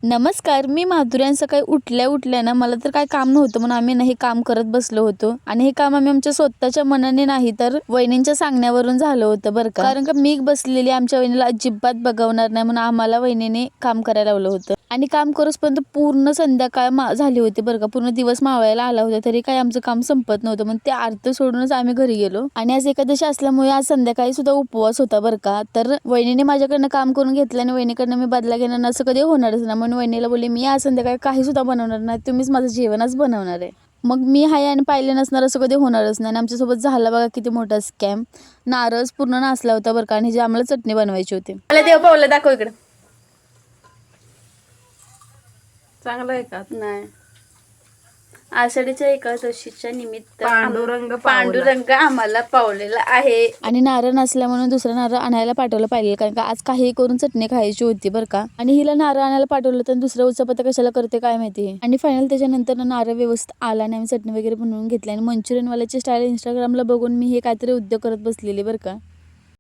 नमस्कार, मी माधुरी आणि सकाळी उठल्या ना मला तर काही काम नव्हतं म्हणून आम्ही ना हे काम करत बसलो होतो आणि हे काम आम्ही आमच्या स्वतःच्या मनाने नाही तर वहिनींच्या सांगण्यावरून झालं होतं बरं का. कारण का मी बसलेली आमच्या वहिनीला अजिबात बघवणार नाही म्हणून आम्हाला वहिनीने काम करायला लावलं होतं आणि काम करूसपर्यंत पूर्ण संध्याकाळ झाली होती बरं का. पूर्ण दिवस मावळायला आला होता तरी काही आमचं काम संपत नव्हतं. मग ते अर्ध सोडूनच आम्ही घरी गेलो आणि आज एकादशी असल्यामुळे आज संध्याकाळी सुद्धा उपवास होता बरं का. तर वहिनीने माझ्याकडनं काम करून घेतलं आणि वहिनीकडनं मी बदला घेणं असं कधी होणारच ना. म्हणून वहिनीला बोलली मी आज संध्याकाळी काही सुद्धा बनवणार नाही, तुम्हीच माझं जेवणच बनवणार आहे. मग मी हाय आणि पाहिले नसणार असं कधी होणारच नाही आणि आमच्यासोबत झाला बघा किती मोठा स्कॅम. नारळच पूर्ण नासला होता बरं का आणि जे आम्हाला चटणी बनवायची होती. मला देव पावलं दाखव इकडे. चांगलं आहे का? नाही, आषाढीच्या एकादशीच्या निमित्त पांडुरंग आम्हाला पावलेला आहे आणि नारळ नसल्या म्हणून दुसरा नारळ आणायला पाठवलं पाहिजे कारण का आज काही करून चटणी खायची होती बरं का. आणि हिला नारळ आणायला पाठवलं तर दुसऱ्या उचापत्या कशाला करते काय माहिती. आणि फायनल त्याच्यानंतर नारळ व्यवस्थित आला नाही, चटणी वगैरे बनवून घेतली आणि मंचुरियन वाल्याची स्टाईल इंस्टाग्रामला बघून मी हे काहीतरी उद्योग करत बसलेली बरं का.